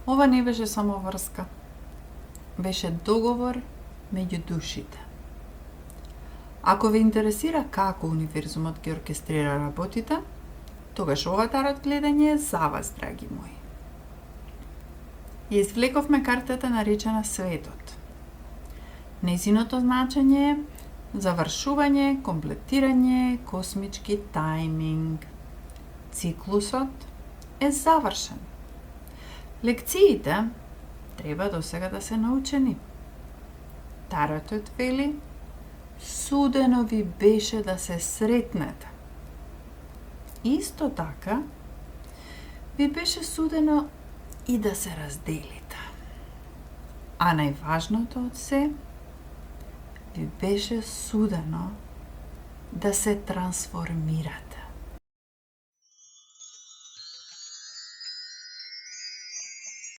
Ова не беше само врска. Беше договор меѓу душите. Ако ве интересира како универзумот ги оркестрира работите, тогаш ова тарот гледање е за вас, драги мои. Ја извлековме картата наречена Светот. Нејзиното значење е завршување, комплетирање, космички тајминг. Циклусот е завршен. Лекциите треба досега да се научени. Таротот вели, судено ви беше да се сретнете. Исто така, ви беше судено и да се разделите. А најважното од се, ви беше судено да се трансформирате.